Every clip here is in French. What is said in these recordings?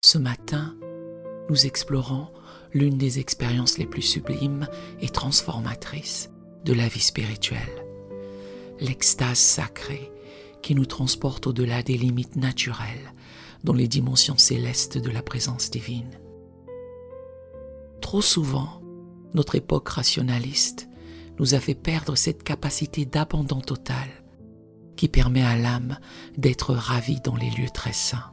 Ce matin, nous explorons l'une des expériences les plus sublimes et transformatrices de la vie spirituelle, l'extase sacrée qui nous transporte au-delà des limites naturelles dans les dimensions célestes de la présence divine. Trop souvent, notre époque rationaliste nous a fait perdre cette capacité d'abandon total qui permet à l'âme d'être ravie dans les lieux très saints.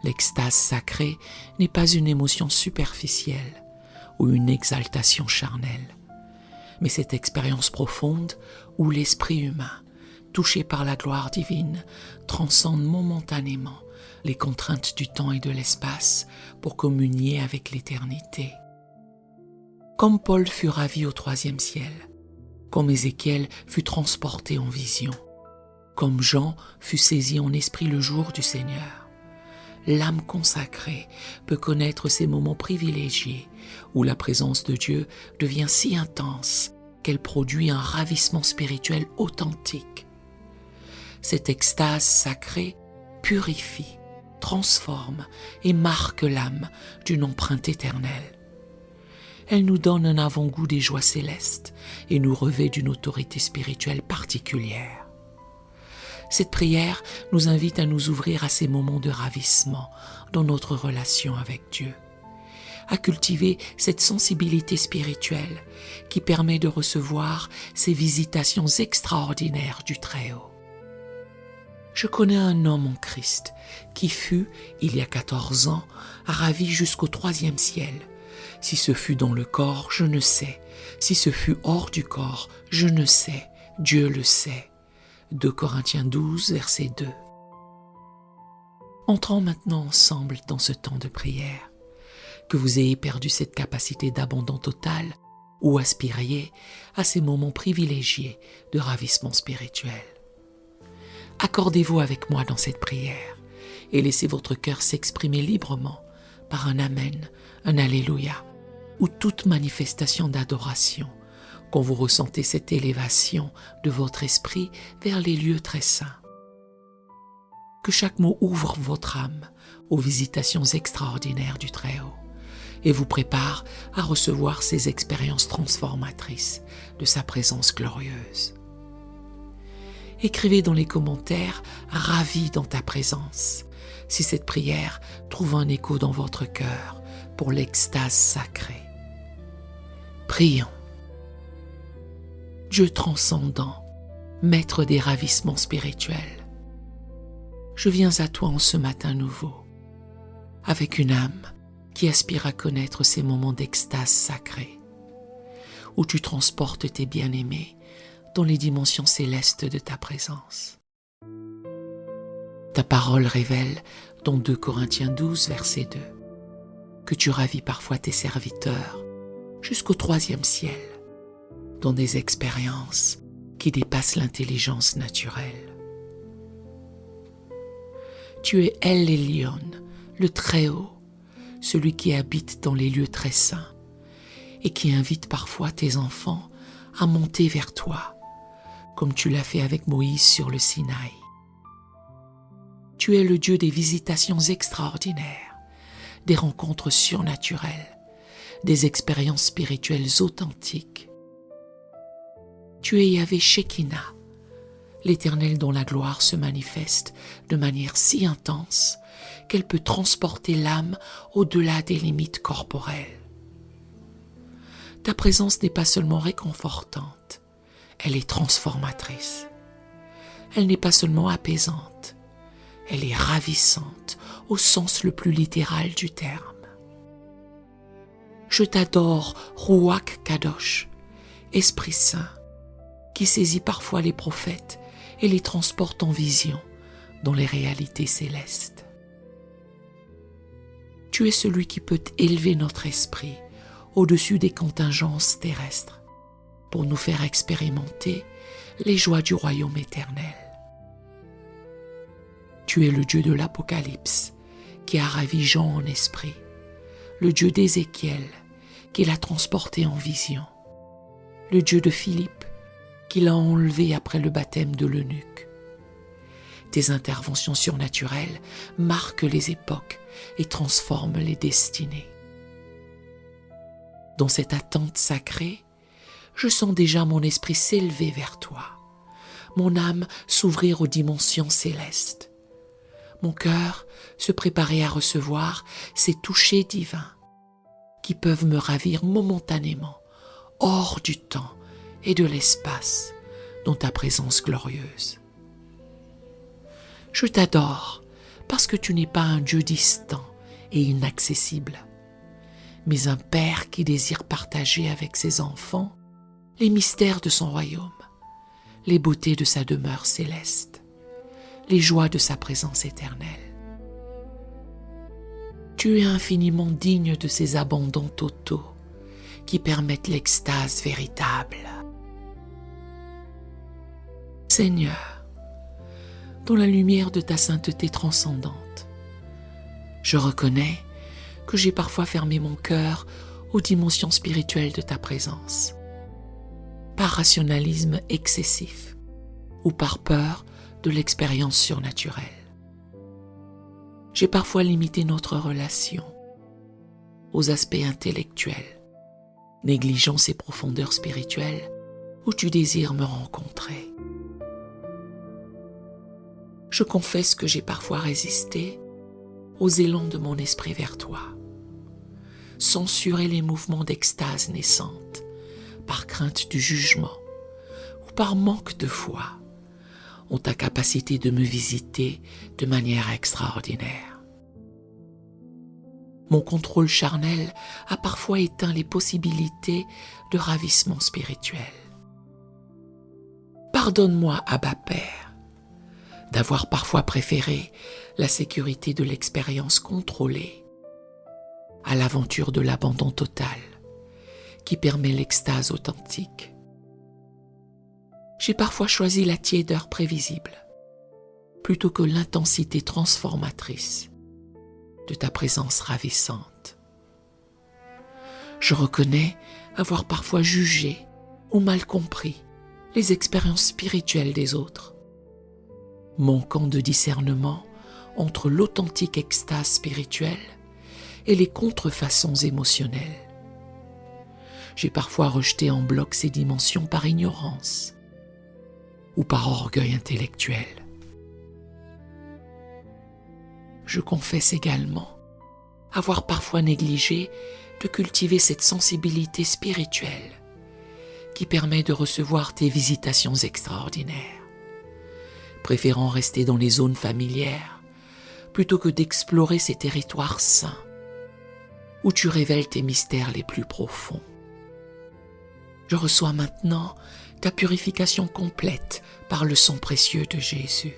L'extase sacrée n'est pas une émotion superficielle ou une exaltation charnelle, mais cette expérience profonde où l'esprit humain, touché par la gloire divine, transcende momentanément les contraintes du temps et de l'espace pour communier avec l'éternité. Comme Paul fut ravi au 3e ciel, comme Ézéchiel fut transporté en vision, comme Jean fut saisi en esprit le jour du Seigneur, l'âme consacrée peut connaître ces moments privilégiés où la présence de Dieu devient si intense qu'elle produit un ravissement spirituel authentique. Cette extase sacrée purifie, transforme et marque l'âme d'une empreinte éternelle. Elle nous donne un avant-goût des joies célestes et nous revêt d'une autorité spirituelle particulière. Cette prière nous invite à nous ouvrir à ces moments de ravissement dans notre relation avec Dieu, à cultiver cette sensibilité spirituelle qui permet de recevoir ces visitations extraordinaires du Très-Haut. Je connais un homme en Christ qui fut, il y a 14 ans, ravi jusqu'au 3e ciel. Si ce fut dans le corps, je ne sais. Si ce fut hors du corps, je ne sais. Dieu le sait. 2 Corinthiens 12, verset 2. Entrons maintenant ensemble dans ce temps de prière. Que vous ayez perdu cette capacité d'abandon total ou aspiriez à ces moments privilégiés de ravissement spirituel. Accordez-vous avec moi dans cette prière et laissez votre cœur s'exprimer librement par un Amen, un Alléluia ou toute manifestation d'adoration quand vous ressentez cette élévation de votre esprit vers les lieux très saints. Que chaque mot ouvre votre âme aux visitations extraordinaires du Très-Haut et vous prépare à recevoir ces expériences transformatrices de sa présence glorieuse. Écrivez dans les commentaires « Ravi dans ta présence » si cette prière trouve un écho dans votre cœur pour l'extase sacrée. Prions. Dieu transcendant, maître des ravissements spirituels, je viens à toi en ce matin nouveau, avec une âme qui aspire à connaître ces moments d'extase sacrée, où tu transportes tes bien-aimés dans les dimensions célestes de ta présence. Ta parole révèle dans 2 Corinthiens 12, verset 2, que tu ravis parfois tes serviteurs jusqu'au 3e ciel, dans des expériences qui dépassent l'intelligence naturelle. Tu es El Elyon, le Très-Haut, celui qui habite dans les lieux très saints et qui invite parfois tes enfants à monter vers toi, comme tu l'as fait avec Moïse sur le Sinaï. Tu es le Dieu des visitations extraordinaires, des rencontres surnaturelles, des expériences spirituelles authentiques. Tu es Yahvé Shekinah, l'Éternel dont la gloire se manifeste de manière si intense qu'elle peut transporter l'âme au-delà des limites corporelles. Ta présence n'est pas seulement réconfortante, elle est transformatrice. Elle n'est pas seulement apaisante, elle est ravissante au sens le plus littéral du terme. Je t'adore, Ruach Kadosh, Esprit Saint, qui saisit parfois les prophètes et les transporte en vision dans les réalités célestes. Tu es celui qui peut élever notre esprit au-dessus des contingences terrestres pour nous faire expérimenter les joies du royaume éternel. Tu es le Dieu de l'Apocalypse qui a ravi Jean en esprit, le Dieu d'Ézéchiel qui l'a transporté en vision, le Dieu de Philippe qui l'a enlevé après le baptême de l'eunuque. Tes interventions surnaturelles marquent les époques et transforme les destinées. Dans cette attente sacrée, je sens déjà mon esprit s'élever vers toi, mon âme s'ouvrir aux dimensions célestes, mon cœur se préparer à recevoir ces touchés divins qui peuvent me ravir momentanément hors du temps et de l'espace dans ta présence glorieuse. Je t'adore parce que tu n'es pas un Dieu distant et inaccessible, mais un Père qui désire partager avec ses enfants les mystères de son royaume, les beautés de sa demeure céleste, les joies de sa présence éternelle. Tu es infiniment digne de ces abandons totaux qui permettent l'extase véritable. Seigneur, dans la lumière de ta sainteté transcendante, je reconnais que j'ai parfois fermé mon cœur aux dimensions spirituelles de ta présence, par rationalisme excessif ou par peur de l'expérience surnaturelle. J'ai parfois limité notre relation aux aspects intellectuels, négligeant ces profondeurs spirituelles où tu désires me rencontrer. Je confesse que j'ai parfois résisté aux élans de mon esprit vers toi, censuré les mouvements d'extase naissante par crainte du jugement ou par manque de foi en ta capacité de me visiter de manière extraordinaire. Mon contrôle charnel a parfois éteint les possibilités de ravissement spirituel. Pardonne-moi, Abba Père, d'avoir parfois préféré la sécurité de l'expérience contrôlée à l'aventure de l'abandon total qui permet l'extase authentique. J'ai parfois choisi la tiédeur prévisible plutôt que l'intensité transformatrice de ta présence ravissante. Je reconnais avoir parfois jugé ou mal compris les expériences spirituelles des autres, manquant de discernement entre l'authentique extase spirituelle et les contrefaçons émotionnelles. J'ai parfois rejeté en bloc ces dimensions par ignorance ou par orgueil intellectuel. Je confesse également avoir parfois négligé de cultiver cette sensibilité spirituelle qui permet de recevoir tes visitations extraordinaires, préférant rester dans les zones familières plutôt que d'explorer ces territoires saints où tu révèles tes mystères les plus profonds. Je reçois maintenant ta purification complète par le sang précieux de Jésus.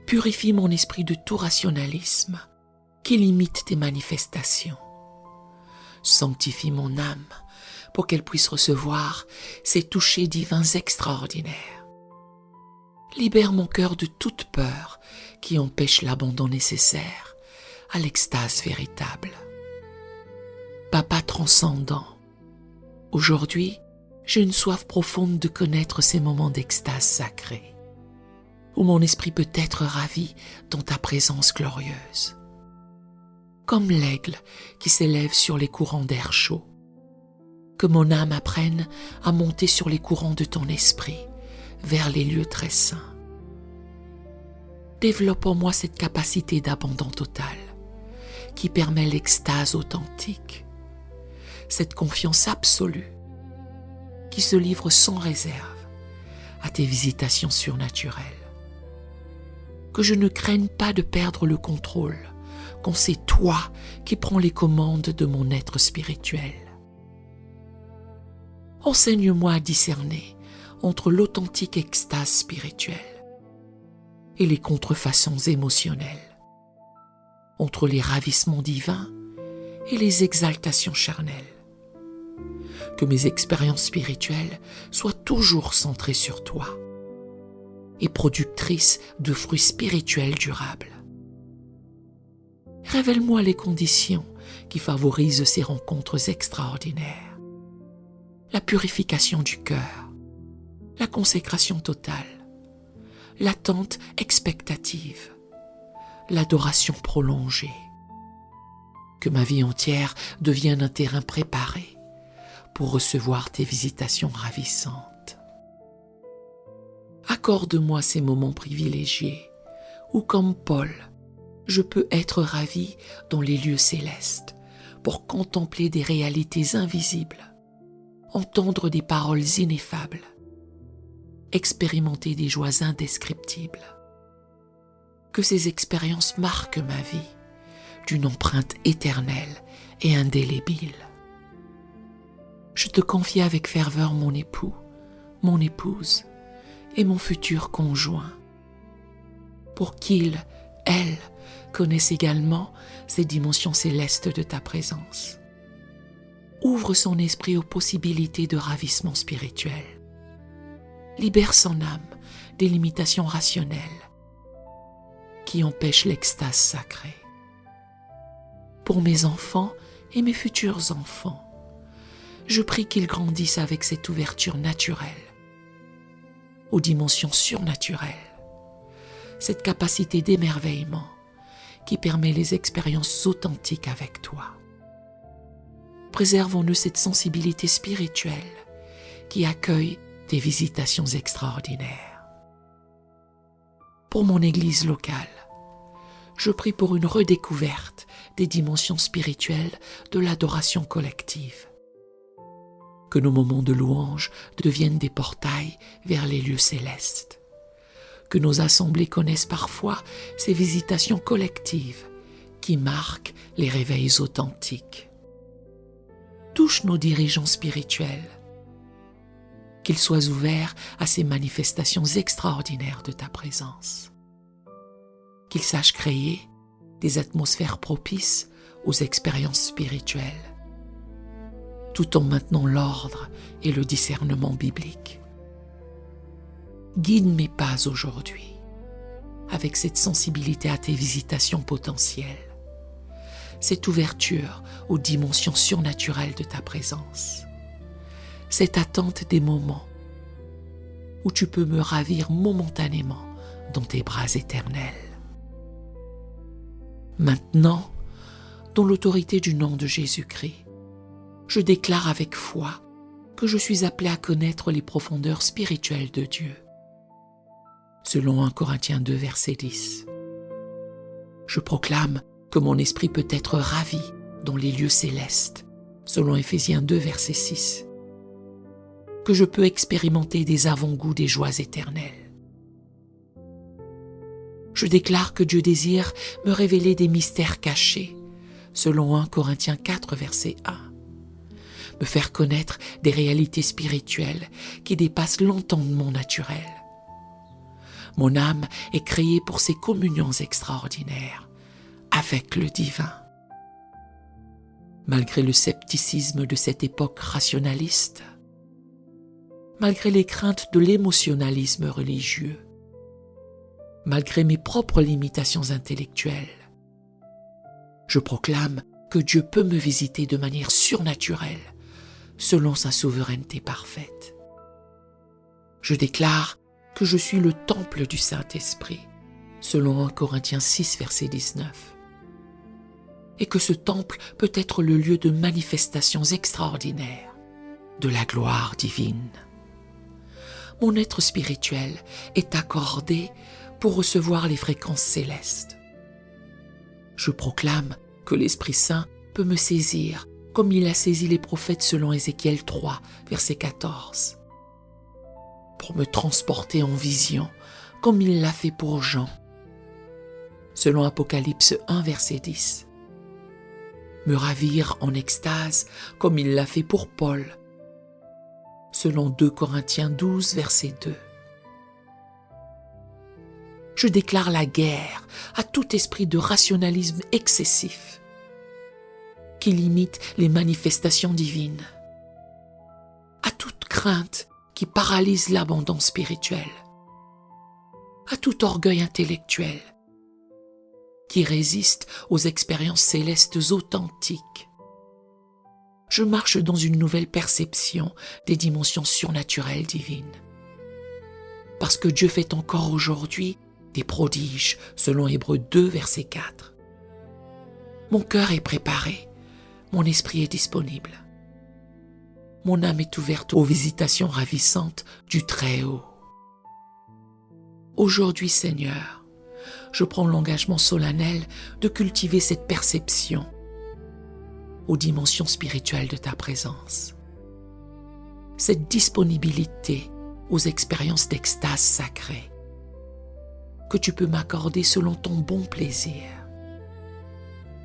Purifie mon esprit de tout rationalisme qui limite tes manifestations. Sanctifie mon âme pour qu'elle puisse recevoir ces touchés divins extraordinaires. Libère mon cœur de toute peur qui empêche l'abandon nécessaire à l'extase véritable. Papa transcendant, aujourd'hui, j'ai une soif profonde de connaître ces moments d'extase sacrée, où mon esprit peut être ravi dans ta présence glorieuse. Comme l'aigle qui s'élève sur les courants d'air chaud, que mon âme apprenne à monter sur les courants de ton esprit, vers les lieux très saints. Développe en moi cette capacité d'abandon total, qui permet l'extase authentique, cette confiance absolue, qui se livre sans réserve à tes visitations surnaturelles. Que je ne craigne pas de perdre le contrôle, quand c'est toi qui prends les commandes de mon être spirituel. Enseigne-moi à discerner entre l'authentique extase spirituelle et les contrefaçons émotionnelles, entre les ravissements divins et les exaltations charnelles. Que mes expériences spirituelles soient toujours centrées sur toi et productrices de fruits spirituels durables. Révèle-moi les conditions qui favorisent ces rencontres extraordinaires. La purification du cœur, la consécration totale, l'attente expectative, l'adoration prolongée. Que ma vie entière devienne un terrain préparé pour recevoir tes visitations ravissantes. Accorde-moi ces moments privilégiés où, comme Paul, je peux être ravi dans les lieux célestes pour contempler des réalités invisibles, entendre des paroles ineffables, expérimenter des joies indescriptibles. Que ces expériences marquent ma vie d'une empreinte éternelle et indélébile. Je te confie avec ferveur mon époux, mon épouse et mon futur conjoint, pour qu'ils, elles, connaissent également ces dimensions célestes de ta présence. Ouvre son esprit aux possibilités de ravissement spirituel. Libère son âme des limitations rationnelles qui empêchent l'extase sacrée. Pour mes enfants et mes futurs enfants, je prie qu'ils grandissent avec cette ouverture naturelle aux dimensions surnaturelles, cette capacité d'émerveillement qui permet les expériences authentiques avec toi. Préserve en eux cette sensibilité spirituelle qui accueille tes visitations extraordinaires. Pour mon Église locale, je prie pour une redécouverte des dimensions spirituelles de l'adoration collective. Que nos moments de louange deviennent des portails vers les lieux célestes. Que nos assemblées connaissent parfois ces visitations collectives qui marquent les réveils authentiques. Touche nos dirigeants spirituels, qu'ils soient ouverts à ces manifestations extraordinaires de ta présence. Qu'ils sachent créer des atmosphères propices aux expériences spirituelles, tout en maintenant l'ordre et le discernement biblique. Guide mes pas aujourd'hui avec cette sensibilité à tes visitations potentielles, cette ouverture aux dimensions surnaturelles de ta présence, cette attente des moments où tu peux me ravir momentanément dans tes bras éternels. Maintenant, dans l'autorité du nom de Jésus-Christ, je déclare avec foi que je suis appelé à connaître les profondeurs spirituelles de Dieu. Selon 1 Corinthiens 2, verset 10. Je proclame que mon esprit peut être ravi dans les lieux célestes, selon Éphésiens 2, verset 6. Que je peux expérimenter des avant-goûts des joies éternelles. Je déclare que Dieu désire me révéler des mystères cachés, selon 1 Corinthiens 4, verset 1. Me faire connaître des réalités spirituelles qui dépassent l'entendement naturel. Mon âme est créée pour ces communions extraordinaires avec le divin. Malgré le scepticisme de cette époque rationaliste, malgré les craintes de l'émotionnalisme religieux, malgré mes propres limitations intellectuelles, je proclame que Dieu peut me visiter de manière surnaturelle, selon sa souveraineté parfaite. Je déclare que je suis le temple du Saint-Esprit, selon 1 Corinthiens 6, verset 19, et que ce temple peut être le lieu de manifestations extraordinaires de la gloire divine. Mon être spirituel est accordé pour recevoir les fréquences célestes. Je proclame que l'Esprit Saint peut me saisir comme il a saisi les prophètes selon Ézéchiel 3, verset 14, pour me transporter en vision comme il l'a fait pour Jean, selon Apocalypse 1, verset 10, me ravir en extase comme il l'a fait pour Paul, selon 2 Corinthiens 12, verset 2. Je déclare la guerre à tout esprit de rationalisme excessif qui limite les manifestations divines, à toute crainte qui paralyse l'abondance spirituelle, à tout orgueil intellectuel qui résiste aux expériences célestes authentiques. Je marche dans une nouvelle perception des dimensions surnaturelles divines, parce que Dieu fait encore aujourd'hui des prodiges, selon Hébreux 2, verset 4. Mon cœur est préparé, mon esprit est disponible. Mon âme est ouverte aux visitations ravissantes du Très-Haut. Aujourd'hui, Seigneur, je prends l'engagement solennel de cultiver cette perception aux dimensions spirituelles de ta présence. Cette disponibilité aux expériences d'extase sacrée que tu peux m'accorder selon ton bon plaisir.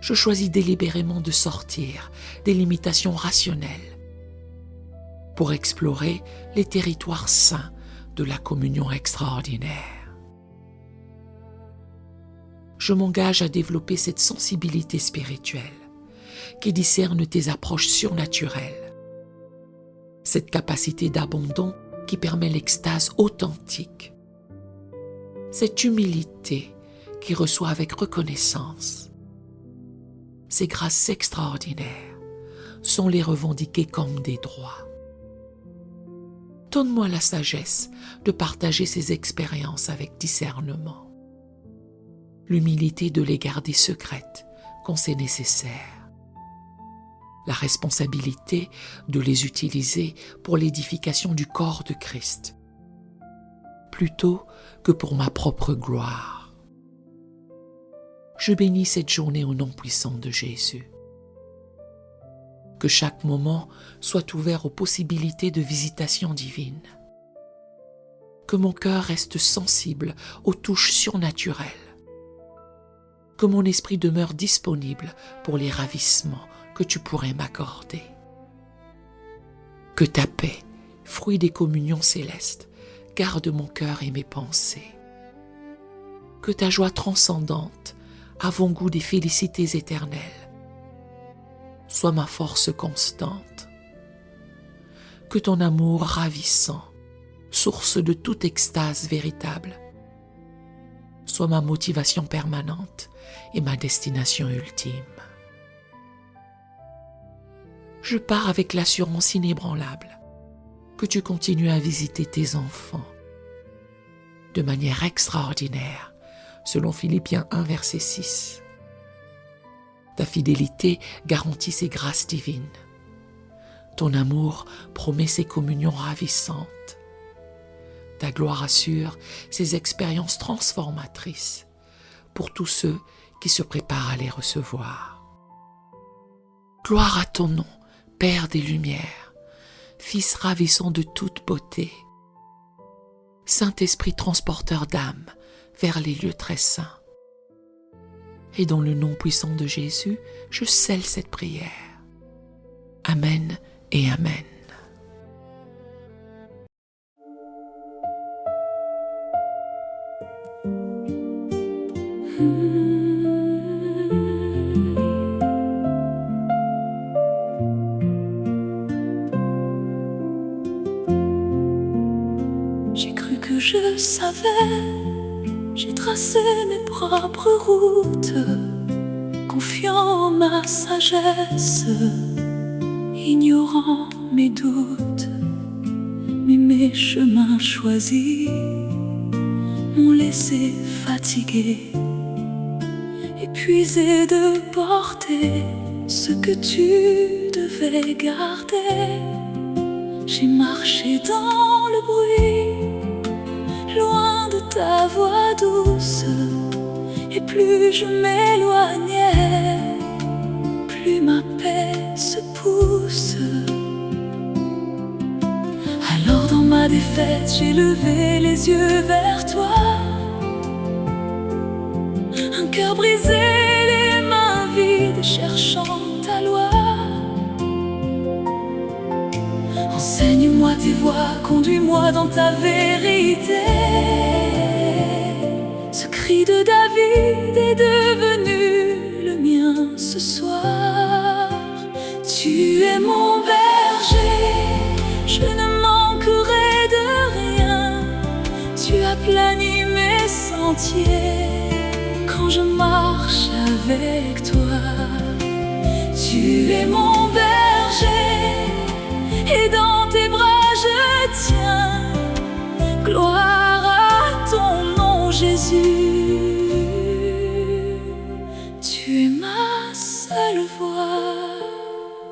Je choisis délibérément de sortir des limitations rationnelles pour explorer les territoires saints de la communion extraordinaire. Je m'engage à développer cette sensibilité spirituelle qui discerne tes approches surnaturelles, cette capacité d'abandon qui permet l'extase authentique, cette humilité qui reçoit avec reconnaissance. Ces grâces extraordinaires sont les revendiquer comme des droits. Donne-moi la sagesse de partager ces expériences avec discernement, l'humilité de les garder secrètes quand c'est nécessaire, la responsabilité de les utiliser pour l'édification du corps de Christ, plutôt que pour ma propre gloire. Je bénis cette journée au nom puissant de Jésus. Que chaque moment soit ouvert aux possibilités de visitation divine. Que mon cœur reste sensible aux touches surnaturelles. Que mon esprit demeure disponible pour les ravissements que tu pourrais m'accorder. Que ta paix, fruit des communions célestes, garde mon cœur et mes pensées. Que ta joie transcendante, avant-goût des félicités éternelles, sois ma force constante. Que ton amour ravissant, source de toute extase véritable, soit ma motivation permanente et ma destination ultime. Je pars avec l'assurance inébranlable que tu continues à visiter tes enfants de manière extraordinaire, selon Philippiens 1, verset 6. Ta fidélité garantit ces grâces divines. Ton amour promet ces communions ravissantes. Ta gloire assure ces expériences transformatrices pour tous ceux qui se préparent à les recevoir. Gloire à ton nom, Père des Lumières, Fils ravissant de toute beauté, Saint-Esprit transporteur d'âme vers les lieux très saints. Et dans le nom puissant de Jésus, je scelle cette prière. Amen et Amen. J'ai cru que je savais, j'ai tracé mes propres routes, confiant en ma sagesse, ignorant mes doutes. Mais mes chemins choisis m'ont laissé fatigué, épuisé de porter ce que tu devais garder. J'ai marché dans le bruit, loin de ta voix douce, et plus je m'éloignais, plus ma paix se pousse. Alors dans ma défaite, j'ai levé les yeux vers toi, un cœur brisé, les mains vides, cherchant ta loi. Enseigne-moi tes voies, conduis-moi dans ta vérité. Ce cri de David est devenu le mien ce soir. Tu es mon berger, je ne manquerai de rien. Tu aplanis mes sentiers quand je marche avec toi. Tu es mon berger, et dans tes bras je tiens. Gloire à ton nom, Jésus. seule voix.